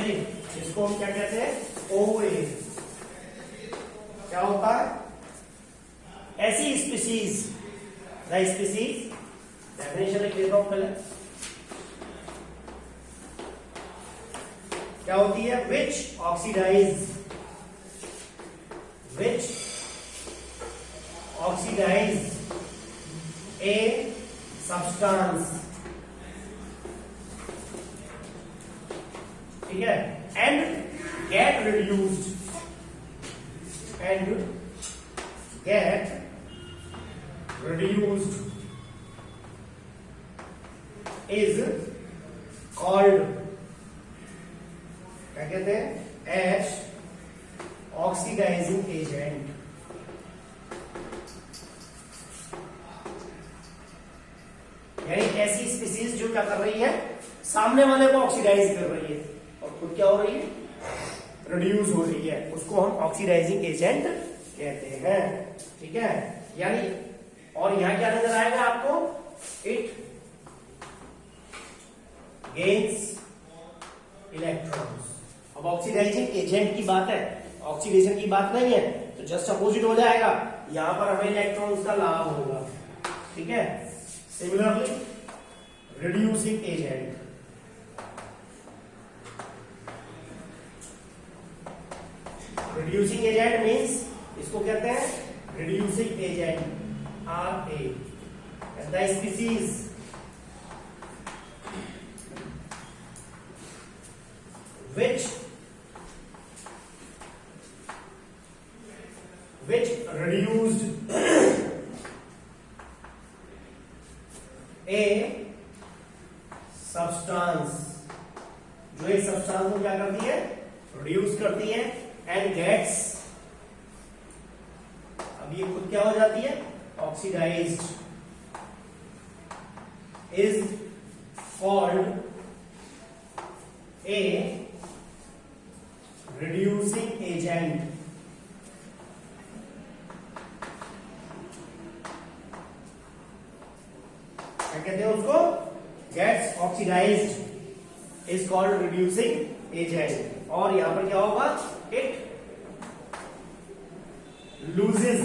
है जी, इसको हम क्या कहते हैं, ओए। क्या होता है, ऐसी स्पीसीज, द स्पीसीज, डेफिनेशन लिख देता हूं पहले, क्या होती है, विच ऑक्सीडाइज ए सब्सटेंस, ठीक है, and gate reduced is called, क्या कहते हैं, एज ऑक्सीडाइजिंग एजेंट। यानी ऐसी स्पीसीज जो क्या कर रही है, सामने वाले को ऑक्सीडाइज कर रही है और खुद क्या हो रही है, रिड्यूस हो रही है, उसको हम ऑक्सीडाइजिंग एजेंट कहते हैं। ठीक है, यानी और यहां क्या नजर आएगा आपको, इट गेन्स इलेक्ट्रॉन्स। अब ऑक्सीडाइजिंग एजेंट की बात है, ऑक्सीडेशन की बात नहीं है, तो जस्ट अपोजिट हो जाएगा, यहां पर हमें इलेक्ट्रॉन्स का लाभ होगा। ठीक है, similarly reducing agent, reducing agent means इसको कहते हैं reducing agent, RA, the species which reduced a substance, जो एक सब्सटेंस को क्या करती है, रिड्यूस करती है, एंड गेट्स, अब ये खुद क्या हो जाती है, oxidized, is called a reducing agent. क्या कहते हैं उसको, gets oxidized is called reducing agent. और यहां पर क्या होगा, इट लूजेस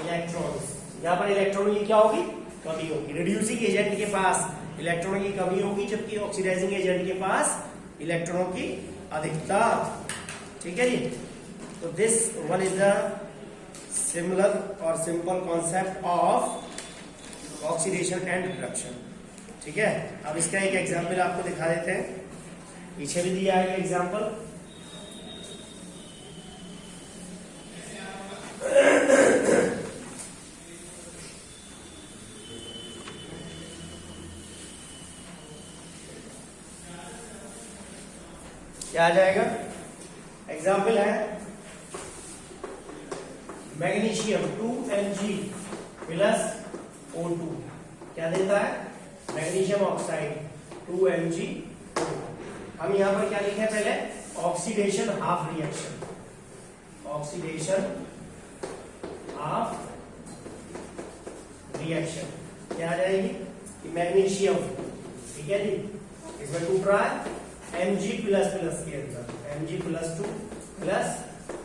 इलेक्ट्रॉन्स, यहां पर इलेक्ट्रॉनों की क्या होगी, कमी होगी। रिड्यूसिंग एजेंट के पास इलेक्ट्रॉनों की कमी होगी, जबकि ऑक्सीडाइजिंग एजेंट के पास इलेक्ट्रॉनों की अधिकता। ठीक है जी, तो this one is the similar और simple concept of oxidation and reduction. ठीक है, अब इसका एक एग्जाम्पल आपको दिखा देते हैं, पीछे भी दिया है एग्जाम्पल। क्या आ जाएगा, एग्जाम्पल है मैग्नीशियम 2Mg प्लस O2, क्या देता है, मैग्नीशियम ऑक्साइड 2Mg। हम यहां पर क्या लिखे हैं, पहले oxidation half reaction, oxidation half reaction क्या आ जाएगी, कि मैग्नीशियम, ठीक है जी, इसमें टूट रहा है Mg प्लस प्लस के अंदर, Mg plus 2 plus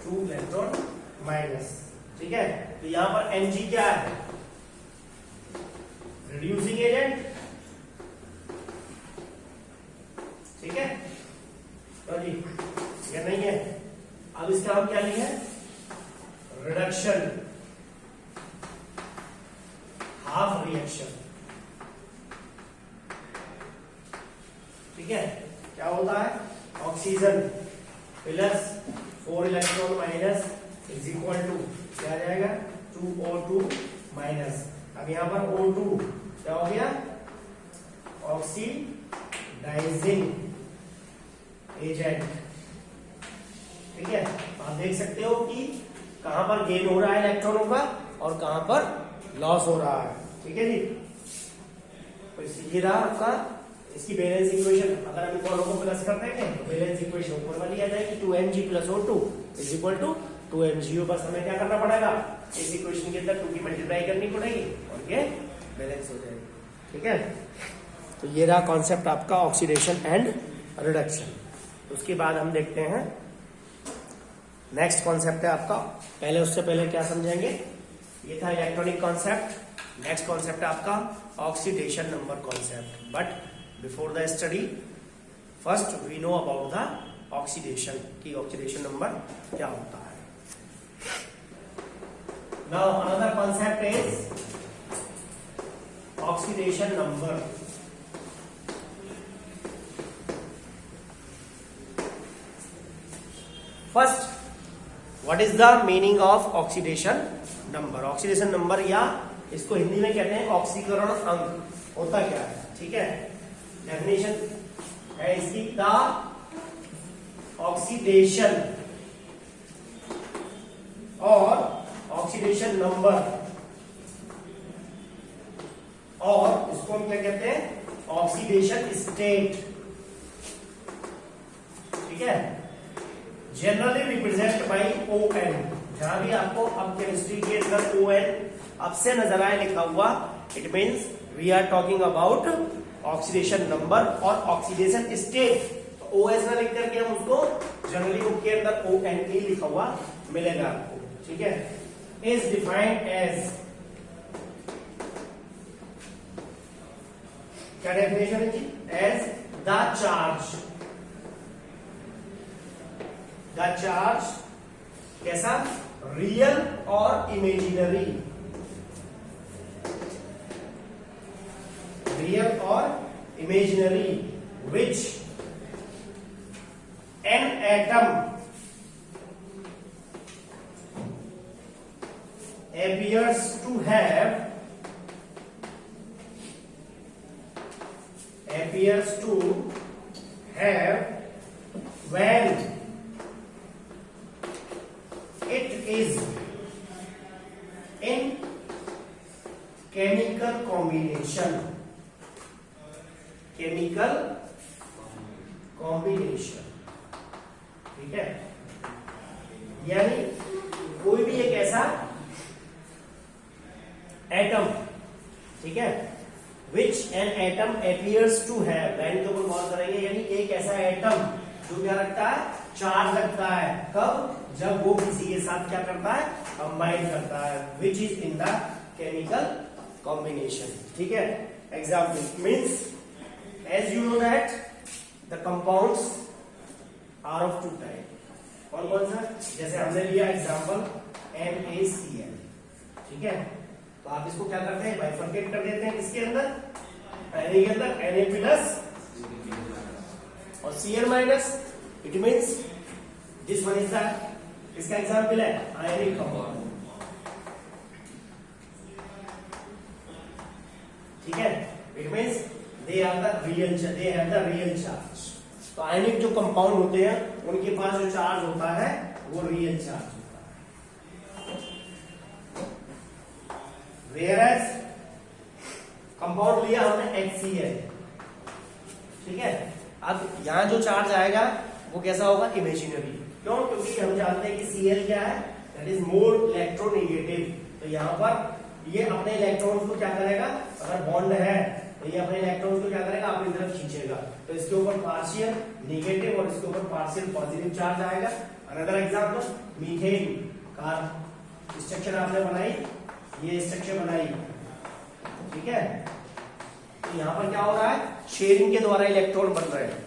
2 electron minus. ठीक है, तो यहां पर Mg क्या है, रिड्यूसिंग एजेंट। ठीक है, तो जी ये नहीं है, अब इसका हम क्या लिखे, रिडक्शन हाफ रिएक्शन। ठीक है, क्या होता है, oxygen plus 4 electron minus is equal to क्या आ जाएगा, 2O2 माइनस। अब यहां पर O2 क्या हो गया, ऑक्सीडाइजिंग एजेंट। ठीक है, आप देख सकते हो कि कहां पर गेन हो रहा है इलेक्ट्रॉनों का और कहां पर लॉस हो रहा है। ठीक है जी, तो ये रहा आपका इसकी बैलेंस इक्वेशन। अगर हम दोनों को प्लस करते हैं तो बैलेंस इक्वेशन ऊपर वाली आ जाएगी, 2Mg plus O2 is equal to 2Mg। बस हमें क्या करना पड़ेगा, इस इक्वेशन के अंदर 2 की मल्टीप्लाई करनी पड़ेगी और ये बैलेंस हो जाएगी। ठीक है, तो ये रहा कॉन्सेप्ट आपका ऑक्सीडेशन एंड रिडक्शन। उसके बाद हम देखते हैं नेक्स्ट कॉन्सेप्ट है आपका, पहले उससे पहले क्या समझेंगे, ये था इलेक्ट्रॉनिक कॉन्सेप्ट। नेक्स्ट कॉन्सेप्ट है आपका oxidation number concept. But before the study first we know about the oxidation की ऑक्सीडेशन नंबर क्या होता है। Now another concept is oxidation number. First, what is the meaning of oxidation number? Oxidation number या इसको हिंदी में कहते हैं ऑक्सीकरण अंक, होता क्या है? ठीक है, डेफिनेशन है इसकी, द ऑक्सीडेशन और ऑक्सीडेशन नंबर, और इसको हम क्या कहते हैं, ऑक्सीडेशन स्टेट। ठीक है, जनरली रिप्रेजेंट बाई ON। जहां भी आपको अब केमिस्ट्री के अंदर ON अब से नजर आए लिखा हुआ, it means we are talking about oxidation number और ऑक्सीडेशन स्टेट। OS ना लिख करके हम उसको जनरली बुक के अंदर ON लिखा हुआ मिलेगा आपको। ठीक है, इज डिफाइंड एज, क्या डेफिनेशन है जी? As the charge. The charge कैसा? रियल और इमेजिनरी। रियल और imaginary which an atom appears to have when it is in chemical combination। chemical combination, ठीक है, यानी कोई भी एक ऐसा एटम, ठीक है, which an atom appears to have, line के ऊपर गौर करेंगे, यानी एक ऐसा एटम जो क्या रखता है, चार्ज रखता है। कब? जब वो किसी के साथ क्या करता है, कंबाइन करता है, which is in the chemical combination। ठीक है, example means as you know that the compounds are of two type। कौन कौन सा? जैसे हमने लिया एग्जाम्पल NaCl। ठीक है, तो आप इसको क्या करते हैं, बाइफरकेट कर देते हैं, इसके अंदर Na के अंदर Na प्लस और Cl minus. It means this one is the, इसका एग्जाम्पल है आयनिक कंपाउंड। ठीक है, it means they have the real charge. तो आयनिक जो कंपाउंड होते हैं उनके पास जो चार्ज होता है वो रियल चार्ज होता है। Whereas कंपाउंड लिया हमने HCl। ठीक है, अब यहां जो चार्ज आएगा वो कैसा होगा, इमेजिनरी। क्यों? क्योंकि हम जानते हैं कि Cl क्या है, दैट इज मोर इलेक्ट्रोनेगेटिव। तो यहाँ पर ये अपने इलेक्ट्रॉन्स को क्या करेगा, अगर बॉन्ड है तो ये अपने इलेक्ट्रॉन्स को क्या करेगा, अपनी तरफ खींचेगा। तो इसके ऊपर पार्शियल नेगेटिव और इसके ऊपर पार्शियल पॉजिटिव चार्ज आएगा। अनदर एग्जांपल, मीथेन का स्ट्रक्चर आपने बनाई, ये स्ट्रक्चर बनाई, ठीक है, तो यहां पर क्या हो रहा है, शेयरिंग के द्वारा इलेक्ट्रॉन बन रहे हैं।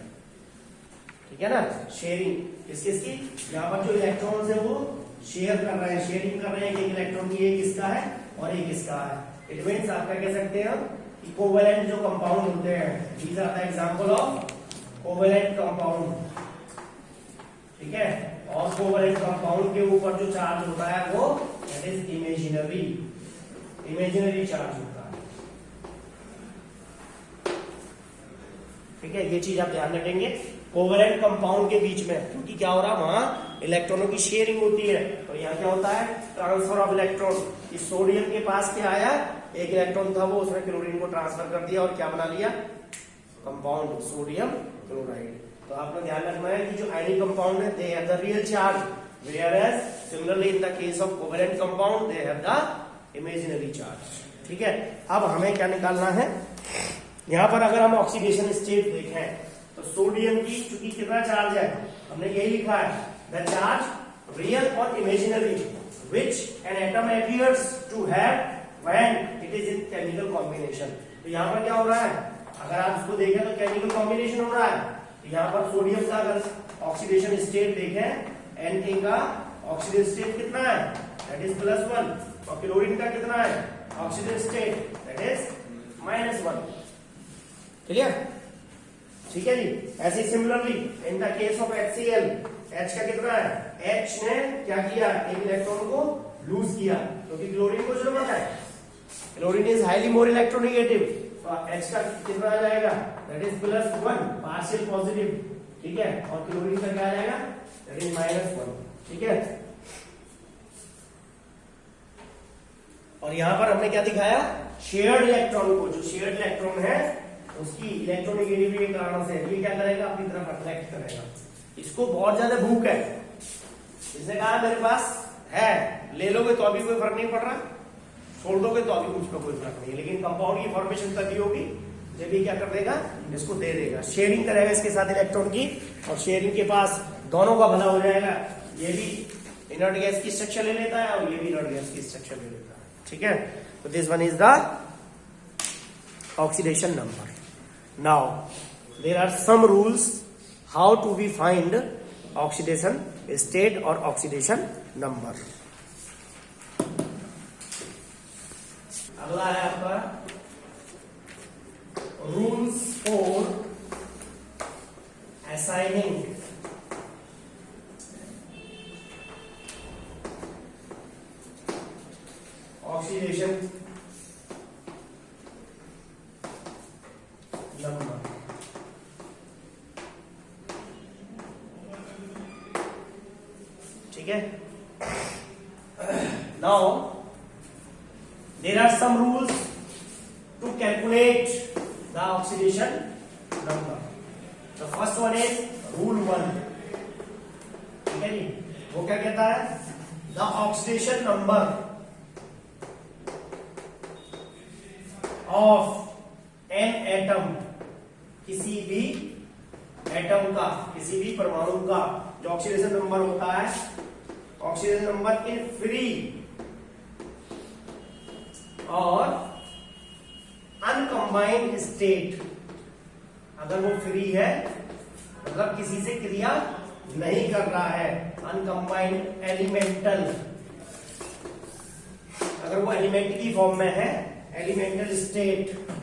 ठीक है ना, शेयरिंग इसकी, यहाँ पर जो इलेक्ट्रॉन्स है वो शेयर कर रहे हैं, शेयरिंग कर रहे हैं, एक इलेक्ट्रॉन की एक इसका है और एक इसका है। इट मीन्स आप क्या कह सकते हैं, कोवेलेंट जो कंपाउंड होते हैं, these are the example of covalent compound. ठीक है, और कोवेलेंट कंपाउंड के ऊपर जो चार्ज होता है वो दैट इज इमेजिनरी चार्ज होता है। ठीक है, ये चीज आप ध्यान रखेंगे कोवेलेंट कंपाउंड के बीच में, क्योंकि क्या हो रहा है, वहां इलेक्ट्रॉनों की शेयरिंग होती है। तो यहाँ क्या होता है, ट्रांसफर ऑफ इलेक्ट्रॉन। इस सोडियम के पास क्या आया, एक इलेक्ट्रॉन था, वो उसने क्लोरीन को ट्रांसफर कर दिया और क्या बना लिया, कंपाउंड सोडियम क्लोराइड। तो आपको ध्यान रखना है कि जो आयनिक कंपाउंड है, they have the real charge, whereas similarly in the case of covalent compound they have the imaginary charge। ठीक है, अब हमें क्या निकालना है, यहाँ पर अगर हम ऑक्सीडेशन स्टेट देखें तो सोडियम की चूंकि कितना चार्ज है, हमने यही लिखा है द चार्ज रियल और imaginary which an atom appears to have when it is in chemical combination. तो यहाँ पर क्या हो रहा है, अगर आप इसको देखें तो केमिकल कॉम्बिनेशन हो रहा है। तो यहाँ पर सोडियम का अगर ऑक्सीडेशन स्टेट देखें, Na का ऑक्सीडेशन स्टेट कितना है, दैट इज +1, और क्लोरीन का कितना है oxidation state, that is -1। Clear? ठीक है जी। ऐसे similarly in the case of HCl, H का कितना है, H ने क्या किया, एक इलेक्ट्रॉन को लूज किया क्योंकि क्लोरीन को जरूरत है, chlorine is highly more electronegative, तो H का कितना आ जाएगा, दैट इज +1 पार्शियल पॉजिटिव, ठीक है, और क्लोरीन का क्या आ जाएगा, दैट इज -1, ठीक है। और यहां पर हमने क्या दिखाया, शेयर्ड इलेक्ट्रॉन को, जो शेयर्ड इलेक्ट्रॉन है उसकी इलेक्ट्रोनेगेटिविटी के कारण से ये क्या करेगा, अपनी तरफ अट्रैक्ट करेगा। इसको बहुत ज्यादा भूख है, इसने कहा मेरे पास है, ले लोगे तो अभी कोई फर्क नहीं पड़ रहा, छोड़ दोगे तो अभी मुझ पर कोई फर्क नहीं है, लेकिन कंपाउंड की फॉर्मेशन तभी होगी जब ये क्या कर देगा, इसको दे देगा, शेयरिंग करेगा इसके साथ इलेक्ट्रॉन की, और शेयरिंग के पास दोनों का भला हो जाएगा। ये भी इनर्ट गैस की स्ट्रक्चर ले लेता है और ये भी इनर्ट गैस की स्ट्रक्चर ले लेता है, ठीक है। तो this one is the oxidation number. Now, there are some rules how to we find oxidation state or oxidation number. अगला है आपका rules for assigning oxidation number. ठीक है। Now there are some rules to calculate the oxidation number. The first one is rule 1. ठीक है जी, वो क्या कहता है, the oxidation number of an atom, किसी भी एटम का, किसी भी परमाणु का जो ऑक्सीडेशन नंबर होता है, ऑक्सीडेशन नंबर इन फ्री और अनकंबाइंड स्टेट, अगर वो फ्री है मतलब किसी से क्रिया नहीं कर रहा है, अनकंबाइंड एलिमेंटल, अगर वो एलिमेंट की फॉर्म में है, एलिमेंटल स्टेट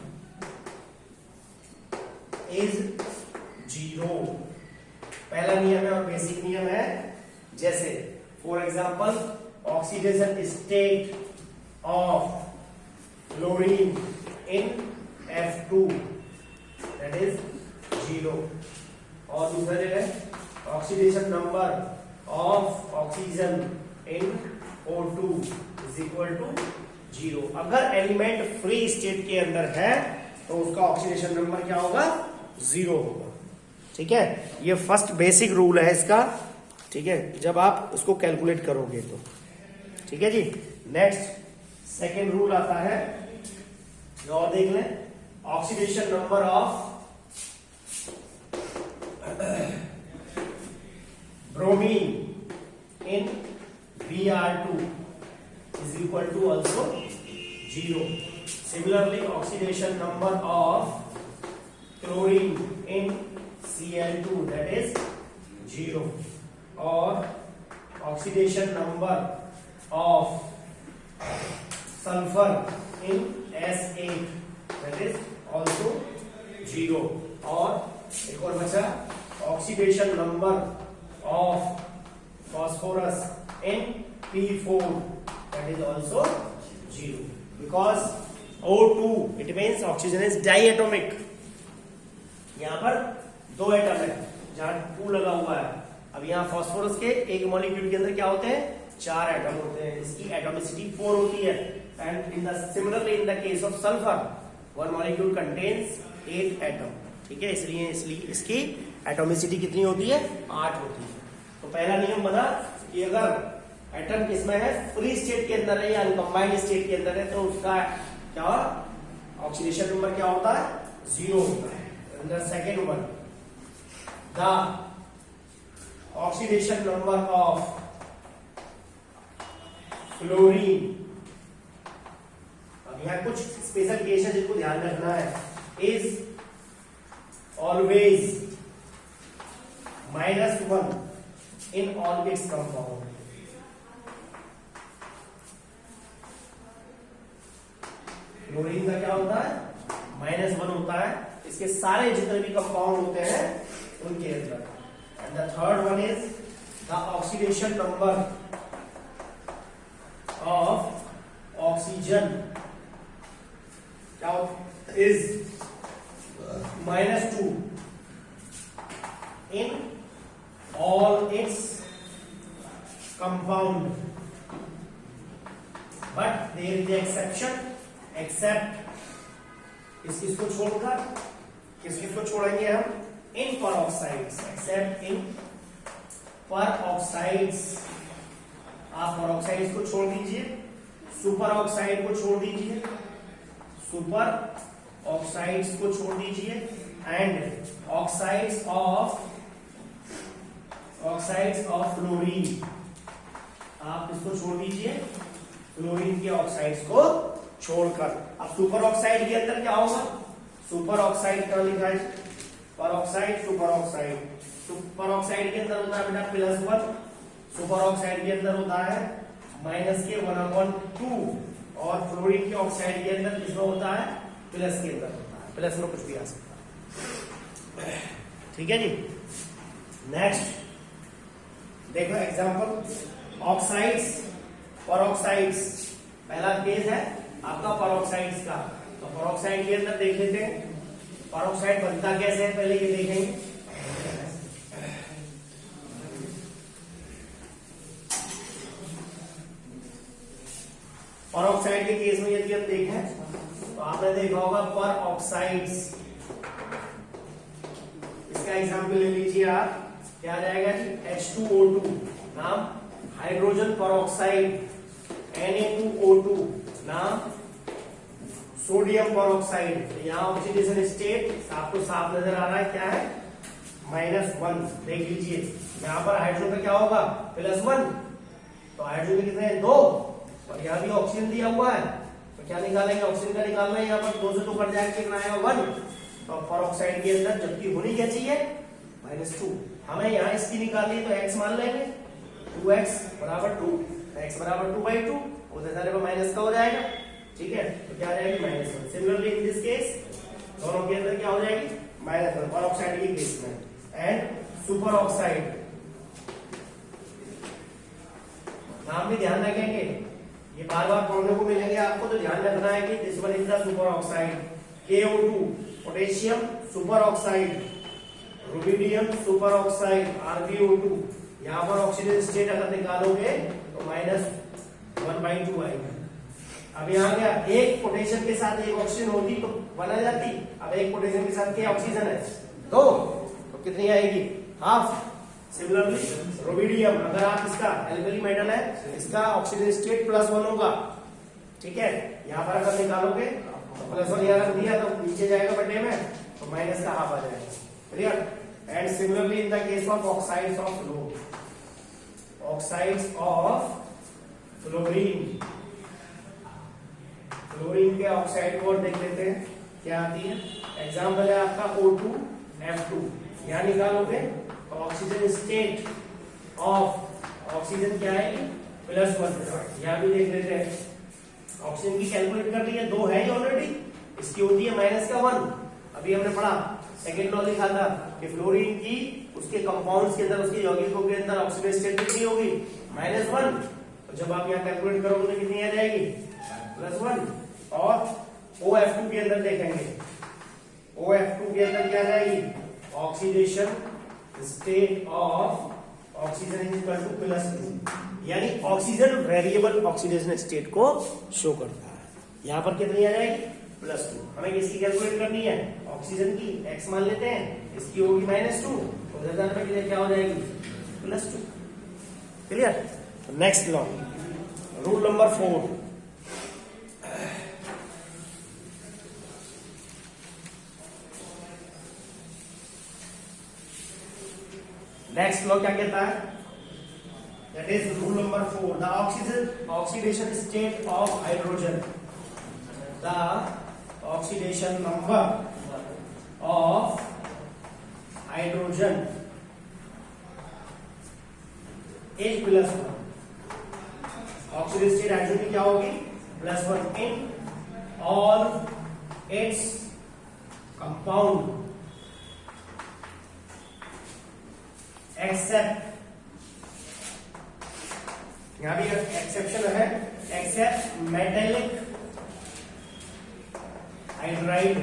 इज 0। पहला नियम है और बेसिक नियम है, जैसे for example oxidation state of chlorine in F2 that is 0, और दूसरा जगह oxidation number of oxygen in O2 is equal to 0। अगर एलिमेंट फ्री स्टेट के अंदर है तो उसका ऑक्सीडेशन नंबर क्या होगा, 0 होगा, ठीक है। ये फर्स्ट बेसिक रूल है इसका, ठीक है, जब आप उसको कैलकुलेट करोगे तो, ठीक है जी। नेक्स्ट सेकेंड रूल आता है, और देख लें, oxidation number of bromine in Br2 is equal to also 0. Similarly, oxidation number of chlorine in Cl2 that is 0, or oxidation number of sulfur in S8 that is also 0, और एक और बचा oxidation number of phosphorus in P4 that is also 0, because O2 it means oxygen is diatomic, यहां पर दो atom है जहां 2 लगा हुआ है। अब यहां फास्फोरस के एक मॉलिक्यूल के अंदर क्या होते हैं, 4 एटम होते हैं, इसकी एटोमिसिटी 4 होती है, and in the similarly in the case of sulphur one molecule contains 8 atom, ठीक है, इसलिए इसकी एटोमिसिटी कितनी होती है, 8 होती है। तो पहला नियम बना कि अगर एटम किसमें है, फ्री स्टेट के अंदर है या अनकंबाइंड स्टेट के अंदर है, तो उसका क्या ऑक्सीडेशन नंबर क्या होता है, 0 होता है। And the second one, the oxidation number of fluorine, अब यहाँ कुछ स्पेशल केस है जिनको ध्यान रखना है, is always -1 in all its compound. Fluorine का क्या होता है, -1 होता है इसके सारे जितने भी कंपाउंड होते हैं उनके अंदर। And the third one is the oxidation number of oxygen is -2 in all its compound, but there is exception except इसको छोड़कर, किसको छोड़ेंगे हम, इन peroxides, except in peroxides। आप peroxides को छोड़ दीजिए, सुपर ऑक्साइड को छोड़ दीजिए, सुपर ऑक्साइड्स को छोड़ दीजिए, एंड ऑक्साइड्स ऑफ फ्लोरीन, आप इसको छोड़ दीजिए, फ्लोरीन के ऑक्साइड्स को छोड़कर। अब सुपर ऑक्साइड के अंदर क्या होगा, सुपर ऑक्साइड क्या लिखा है, peroxide, super oxide. Super oxide के अंदर होता है बेटा +1, सुपर ऑक्साइड के अंदर होता है -1/2, और फ्लोरीन के ऑक्साइड के अंदर किसमें होता है, प्लस के अंदर होता है, प्लस में कुछ भी आ सकता है। ठीक है जी। नेक्स्ट देखो एग्जांपल, ऑक्साइड्स, पेरोक्साइड्स। पहला केस है आपका पेरोक्साइड्स का, तो पेरोक्साइड के अंदर देख लेते हैं पेरोक्साइड बनता कैसे है, पहले ये देखेंगे। पेरोक्साइड के केस में यदि हम देखें तो आपने देखा होगा पेरोक्साइड्स, इसका एग्जांपल ले लीजिए आप, क्या आ जाएगा जी, H2O2 नाम, हाइड्रोजन पेरोक्साइड Na2O2 नाम, सोडियम पेरोक्साइड। यहाँ ऑक्सीडेशन स्टेट आपको साफ नजर आ रहा है, क्या है, -1। देख लीजिए यहाँ पर हाइड्रोजन का क्या होगा, +1, तो हाइड्रोजन कितने हैं, 2, और यहाँ भी ऑक्सीजन दिया हुआ है, तो क्या निकालेंगे, ऑक्सीजन का निकालना है, यहाँ पर 2 से 2 कट जाएगा, कितना आएगा 1। तो पेरोक्साइड के अंदर जबकि होनी क्या चाहिए, -2, हमें यहाँ इसकी निकालनी है, तो x मान लेंगे, 2x = 2, x = 2/2, उधर सारे पर माइनस का हो जाएगा। ठीक है, तो क्या आ जाएगी, -1। सिमिलरली इन दिस केस दोनों के अंदर क्या हो जाएगी, -1 पेरोक्साइड के केस में। एंड सुपर ऑक्साइड, नाम भी ध्यान रखेंगे, ये बार बार पढ़ने को मिलेंगे आपको, तो ध्यान रखना है कि this one is the super oxide. KO2 potassium super oxide, rubidium super oxide, RbO2। यहाँ पर ऑक्सीजन स्टेट अगर निकालोगे तो -1/2 आएगा। अब यहाँ क्या, एक पोटेशियम के साथ एक ऑक्सीजन होती तो बना जाती, अब एक पोटेशियम के साथ क्या ऑक्सीजन है, 2, तो कितनी आएगी, हाफ। सिमिलरली रुबिडियम, अगर आप इसका एल्कली मेटल है, इसका ऑक्सीजन स्टेट +1 होगा। ठीक है, यहाँ पर अगर निकालोगे तो +1 अगर दिया तो नीचे जाएगा बटे में, तो माइनस का हाफ आ जाएगा। Clear. And similarly in the case of oxides of floor, oxides of fluorine, fluorine के ऑक्साइड को और देख लेते हैं क्या आती है। एग्जाम्पल है आपका O2F2, यहाँ निकालोगे तो ऑक्सीजन स्टेट ऑफ ऑक्सीजन क्या है, +1। यहाँ भी देख लेते हैं, ऑक्सीजन की कैलकुलेट कर ली है, 2 है ऑलरेडी, इसकी होती है -1। अभी हमने पढ़ा, सेकेंड लॉ लिखा था कि फ्लोरीन की उसके कंपाउंड्स के अंदर, उसके यौगिकों के अंदर ऑक्सीजन स्टेट कितनी होगी, -1। तो जब आप यहाँ कैलकुलेट करोगे तो कितनी आ जाएगी, +1। और OF2 के अंदर देखेंगे, OF2 के अंदर क्या आ जाएगी, oxidation state of oxygen is equal to +2, यानी ऑक्सीजन वेरिएबल ऑक्सीडेशन स्टेट को शो करता है। यहाँ पर कितनी आ जाएगी, +2। हमें किसकी कैलकुलेट करनी है, ऑक्सीजन की, x मान लेते हैं, इसकी होगी -2, उधर जाने पर क्या हो जाएगी, +2। Clear. Next law, rule number 4, next law क्या कहता है? That is rule number 4, the oxidation state of hydrogen, the oxidation number of hydrogen is +1। Oxidation state hydrogen की क्या होगी? +1 in all its compound except, यहां भी एक्सेप्शन है, except metallic hydride.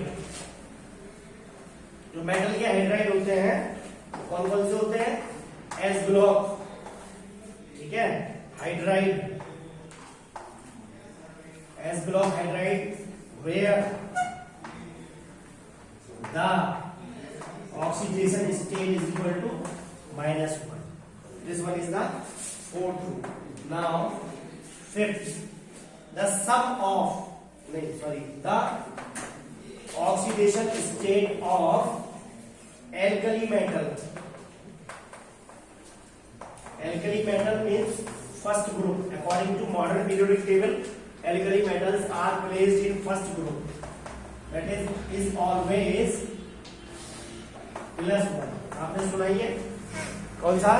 जो मेटल के हाइड्राइड होते हैं कौन कौन से होते हैं? एस ब्लॉक, ठीक है, hydride, S block hydride, where the oxidation state is equal to -1। This one is the fourth rule. Now fifth, the sum of the oxidation state of alkali metal, alkali metal means first group. According to modern periodic table, alkali metals are placed in first group, that is always +1। आपने सुना ही है, कौन सा,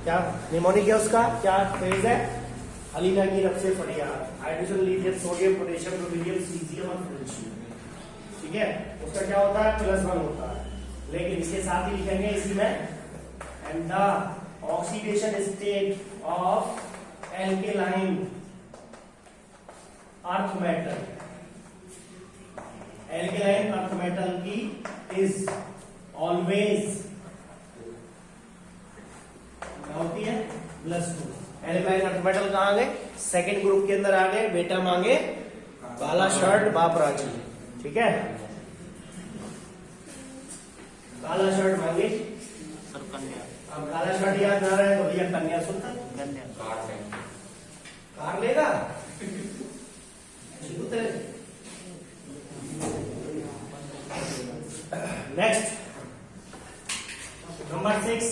क्या mnemonic है उसका, क्या phase है? अलीना की रब से फरियाद, hydrogen, lithium, sodium, potassium, rubidium, caesium और फ्रेंशियम, ठीक है, उसका क्या होता है? +1 होता है। लेकिन इसके साथ ही लिखेंगे इसी में, and the oxidation state of alkaline earth metal, alkaline earth metal की इज ऑलवेज क्या होती है? +2। एल्केलाइन अर्थ मेटल कहां आ गए? सेकेंड ग्रुप के अंदर आ गए। बेटा मांगे काला शर्ट बाप राजी, ठीक है, काला शर्ट मांगे सर कन्या। अब काला शर्ट याद ना रहे तो भैया कन्या सुनता, कन्या कार लेगा। Next number 6,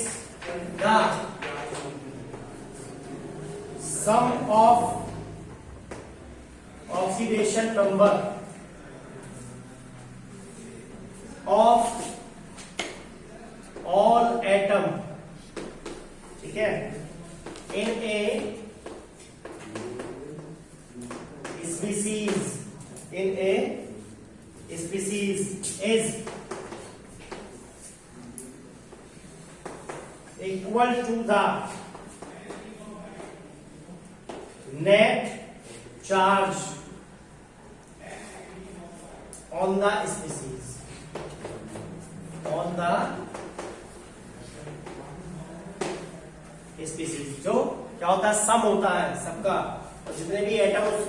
the sum of oxidation number of all atom, ठीक है, in a species, in a species is equal to the net charge on the species, on the species. जो क्या होता है? सम होता है सबका, और जितने भी एटम उस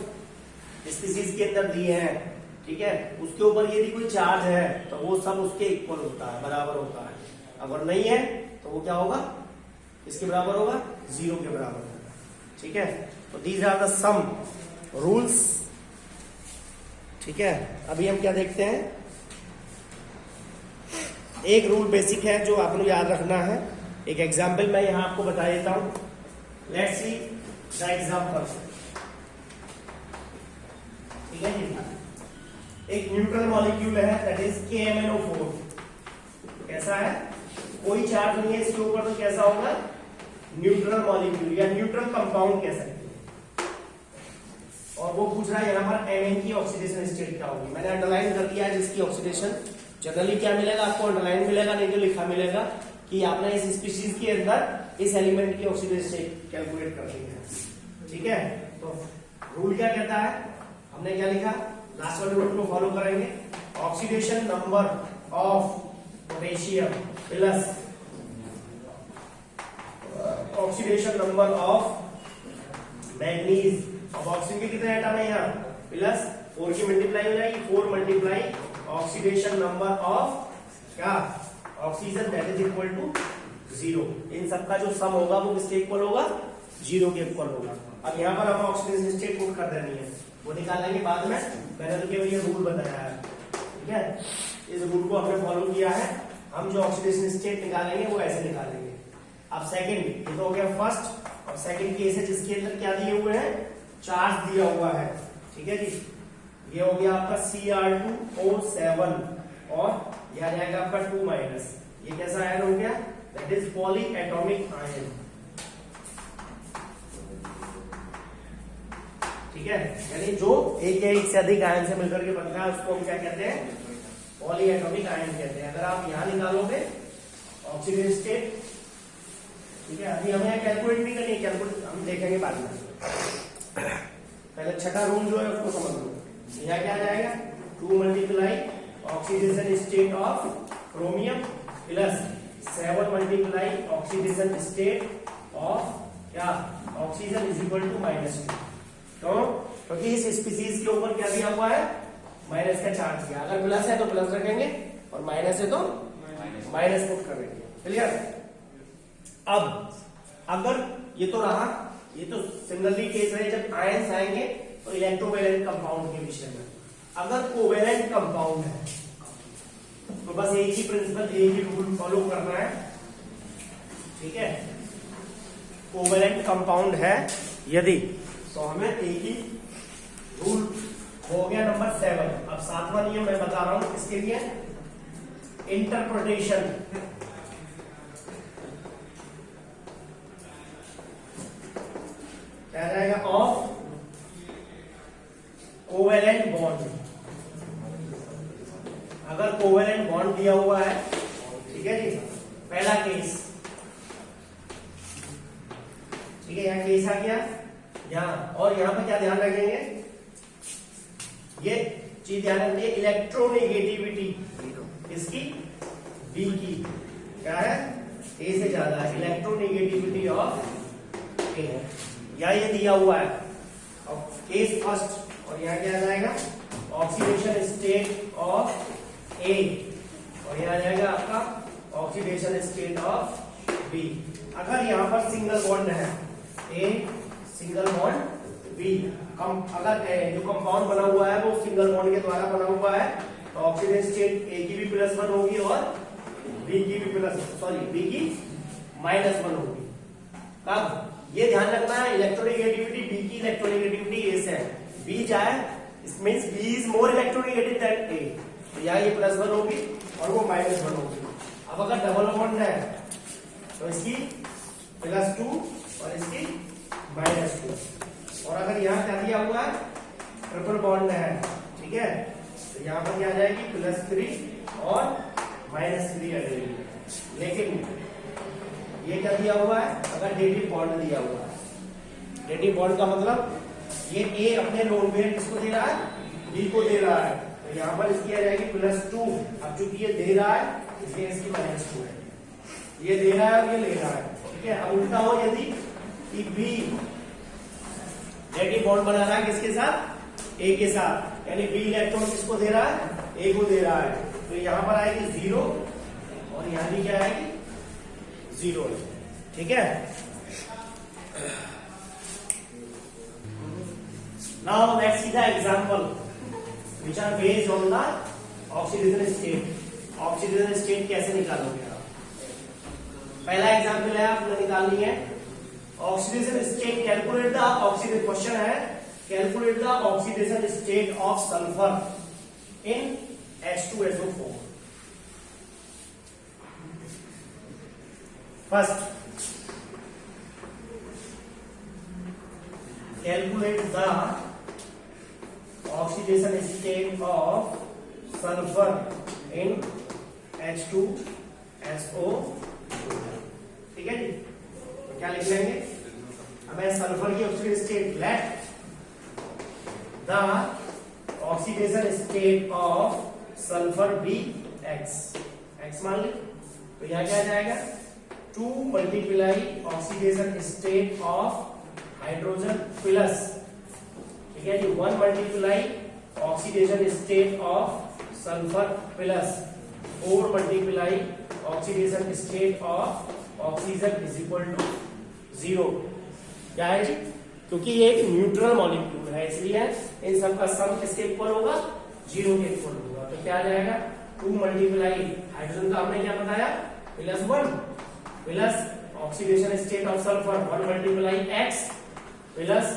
स्पीसीज के अंदर दिए हैं, ठीक है, उसके ऊपर यदि कोई चार्ज है तो वो सब उसके इक्वल होता है, बराबर होता है। अगर नहीं है तो वो क्या होगा? इसके बराबर होगा, 0 के बराबर होगा, ठीक है। तो these are the some rules, ठीक है। अभी हम क्या देखते हैं, एक रूल बेसिक है जो आपको याद रखना है। एक एग्जाम्पल मैं यहां आपको बता देता हूं। लेट्स सी द एग्जाम्पल, ठीक है जी। एक न्यूट्रल मॉलिक्यूल है, दैट इज KMnO4। कैसा है? कोई चार्ज नहीं है इसके ऊपर, तो कैसा होगा? न्यूट्रल मॉलिक्यूल या न्यूट्रल कंपाउंड कह सकते हैं। और वो पूछ रहा है यहाँ पर Mn की ऑक्सीडेशन स्टेट क्या होगी। मैंने अंडरलाइन कर दिया है जिसकी ऑक्सीडेशन। जनरली क्या मिलेगा आपको? अंडरलाइन मिलेगा, नहीं तो लिखा मिलेगा कि आपने इस स्पीशीज के अंदर इस एलिमेंट की ऑक्सीडेशन स्टेट कैलकुलेट करनी है, ठीक है। तो रूल क्या कहता है? हमने क्या लिखा? लास्ट वाले रूल को फॉलो करेंगे। Oxidation number of potassium plus oxidation number of manganese. अब ऑक्सीजन के कितने एटम है यहाँ? प्लस 4 की मल्टीप्लाई हो जाएगी, 4 मल्टीप्लाई ऑक्सीडेशन नंबर ऑफ क्या? Oxygen, that is equal to 0। इन सबका जो सम होगा वो किसके इक्वल होगा? 0 के इक्वल होगा। अब यहाँ पर हम ऑक्सीडेशन स्टेट पुट कर देनी है, वो निकालेंगे बाद में। मैंने तो केवल ये रूल बताया है, ठीक है। इस रूल को हमने फॉलो किया है। हम जो ऑक्सीडेशन स्टेट निकालेंगे वो ऐसे निकालेंगे। अब सेकंड, ये तो हो गया फर्स्ट, और सेकंड केस है जिसके अंदर क्या दिए हुए हैं, चार्ज दिया हुआ है, ठीक है जी। ये हो गया आपका Cr2O7 और यह आ जाएगा आपका 2-, ये कैसा आयन हो गया, that is poly atomic ion, ठीक है। यानी जो एक या एक से अधिक आयन से मिलकर के बनता है उसको हम क्या कहते हैं, पॉली एटॉमिक आयन कहते हैं। अगर आप यहां निकालोगे ऑक्सीडेशन स्टेट, ठीक है, अभी हमें कैलकुलेट नहीं करनी है, कैलकुलेट हम देखेंगे बाद में, पहले छठा रूल जो है उसको समझ लो। यहाँ क्या आ जाएगा, 2 × oxidation state of chromium plus 7 × oxidation state of क्या, ऑक्सीजन इज इक्वल टू -2। तो क्योंकि इस स्पीसीज के ऊपर क्या दिया हुआ है, माइनस का चार्ज दिया, अगर प्लस है तो प्लस रखेंगे और माइनस है तो माइनस पुट करेंगे, क्लियर। अब अगर ये तो रहा, ये तो सिमिलरली केस है जब आयंस आएंगे तो इलेक्ट्रोवैलेंट कंपाउंड के विषय में। अगर कोवैलेंट कंपाउंड है तो बस एक ही प्रिंसिपल, एक ही रूल फॉलो करना है, ठीक है। कोवैलेंट कंपाउंड है यदि, तो हमें एक ही रूल हो गया नंबर 7। अब 7वां नियम मैं बता रहा हूं इसके लिए, इंटरप्रिटेशन। क्या रहेगा, ऑफ कोवैलेंट बॉन्ड। अगर कोवैलेंट बॉन्ड दिया हुआ है, ठीक है जी, पहला केस, ठीक है, यहां केस आ गया यहां, और यहां पे क्या ध्यान रखेंगे, ये चीज ध्यान रखिए, इलेक्ट्रोनेगेटिविटी इसकी बी की क्या है, ए से ज्यादा है, इलेक्ट्रोनेगेटिविटी ऑफ ए है, या ये दिया हुआ है। और केस फर्स्ट, और यहां क्या आ जाएगा, ऑक्सीडेशन स्टेट ऑफ ए, और यहां आ जाएगा आपका ऑक्सीडेशन स्टेट ऑफ बी। अगर यहां पर सिंगल बॉन्ड है, ए सिंगल बॉन्ड बी, अगर जो कंपाउंड बना हुआ है वो सिंगल बॉन्ड के द्वारा बना हुआ है, तो ऑक्सीडेशन स्टेट ए की भी +1 होगी और बी की भी बी की -1 होगी। अब ये ध्यान रखना है, इलेक्ट्रोनेगेटिविटी बी की इलेक्ट्रोनेगेटिविटी ए से है, बी जाए it means B is more electronegative than A, तो यहाँ ये +1 होगी और वो -1 होगी। अब अगर डबल बॉन्ड है तो इसकी +2 और इसकी -2, और अगर यहाँ क्या दिया हुआ है, ट्रिपल बॉन्ड है, ठीक है, तो यहाँ पर क्या आ जाएगी, +3 और -3 आ जाएगी। लेकिन ये क्या दिया हुआ है, अगर डेटिव बॉन्ड दिया हुआ है, डेटिव बॉन्ड का मतलब ये ए अपने लोन पेयर किसको दे रहा है, बी को दे रहा है, तो यहाँ पर इसकी आ जाएगी +2। अब चूंकि ये दे रहा है इसलिए इसकी -2 है, ये दे रहा है और ये ले रहा है, ठीक है। अब उल्टा हो यदि कि बी नेगेटिव बॉन्ड बना रहा है किसके साथ, ए के साथ, यानी बी इलेक्ट्रॉन किसको दे रहा है, ए को दे रहा है, तो यहां पर आएगी 0 और यहां भी क्या आएगी 0, ठीक है। Now let's see the example which are based on the oxidation state. Oxidation state कैसे निकालोगे आप, पहला एग्जांपल है आपने निकालनी है oxidation state, calculate the oxidation, question है calculate the oxidation state of sulphur in H2SO4। First calculate the oxidation state of sulphur in H2SO4, ठीक है जी। तो क्या लिख लेंगे, हमें सल्फर की oxidation state, let the oxidation state of sulphur be x मान ली, तो यहां क्या आ जाएगा 2 × oxidation state of hydrogen plus, ठीक है जी, 1 × oxidation state of sulphur plus 4 × oxidation state of oxygen is equal to 0। क्या है जी, क्योंकि ये एक न्यूट्रल मॉलिक्यूल है इसलिए इन सब का सम किसके इक्वल होगा, 0 के इक्वल होगा। तो क्या आ जाएगा 2 × हाइड्रोजन का हमने क्या बताया +1 plus oxidation state of sulphur 1 multiply x plus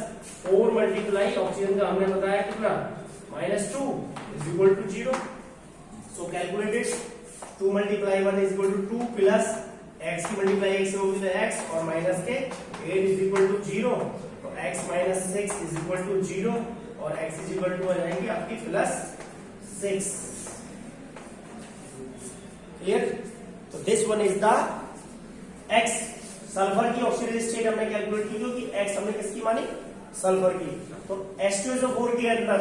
4 multiply oxygen का हमने बताया कितना -2 is equal to 0. So calculated 2 multiply 1 is equal to 2 plus x की मल्टीप्लाई x होगी तो x और माइनस के 8 इज इक्वल टू 0. तो x minus 6 is equal to 0 और x इज इक्वल टू हो जाएंगे आपकी +6. क्लियर. तो this one is the x. Sulphur की ऑक्सीडेशन स्टेट हमने कैलकुलेट की क्योंकि x हमने किसकी मानी सल्फर की. तो H2SO4 के अंदर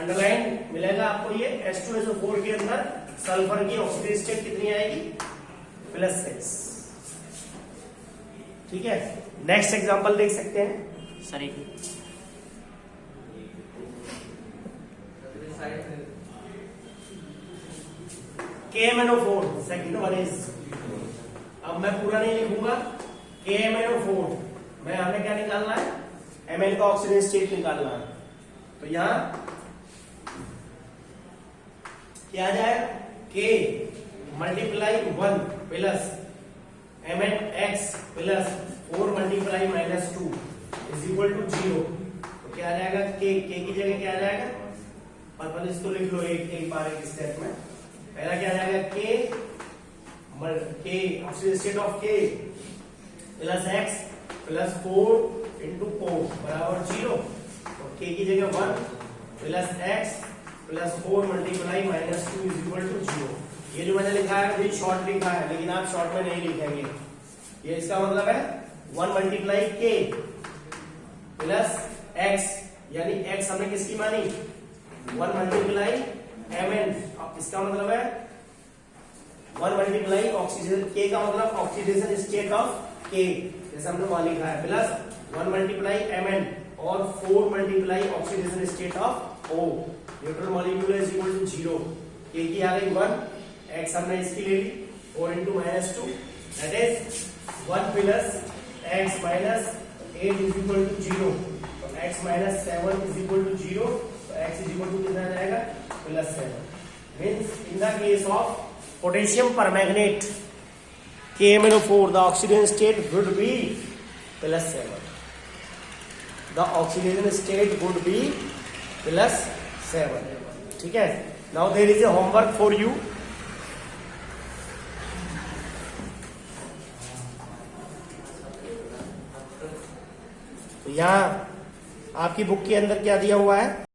अंडरलाइन मिलेगा आपको ये H2SO4 के अंदर सल्फर की ऑक्सीडेशन स्टेट कितनी आएगी +6. ठीक है. नेक्स्ट एग्जांपल देख सकते हैं सर एक KMnO4 सेकंड वन इज. अब मैं पूरा नहीं लिखूंगा. KMnO4 मैं हमने क्या निकालना है Mn का ऑक्सीडेशन स्टेट निकालना है. तो यहां क्या आ जाए K multiply 1 plus MnX plus 4 multiply -2 is equal to 0. तो क्या आ जाएगा K की जगह क्या आ जाएगा पर इसको लिख लो एक बार एक स्टेप में. पहला क्या आ जाएगा K oxidation state of K plus X plus 4 into 4 बराबर 0. तो K की जगह 1 plus X plus 4 multiply -2 is equal to 0. ये जो मैंने लिखा है अभी शॉर्ट लिखा है लेकिन आप शॉर्ट में नहीं लिखेंगे. ये इसका मतलब है 1 मल्टीप्लाई K प्लस X यानी X हमने किसकी मानी 1 मल्टीप्लाई Mn. इसका मतलब है 1 मल्टीप्लाई ऑक्सीजन K का मतलब ऑक्सीडेशन स्टेट ऑफ K जैसे हमने वहां लिखा है प्लस 1 मल्टीप्लाई Mn और 4 multiply oxidation state of O. Neutral molecule is equal to 0. K की आ गई 1 X हमने इसकी ले ली 4 into -2 that is 1 plus X minus 8 is equal to 0. तो X minus 7 is equal to 0. तो X इज इक्वल टू कितना आ जाएगा +7. Means in the case of potassium permanganate KMnO4 the oxidation state would be +7. The oxidation state would be +7. ठीक है. Now there is a homework for you. तो यहाँ आपकी book के अंदर क्या दिया हुआ है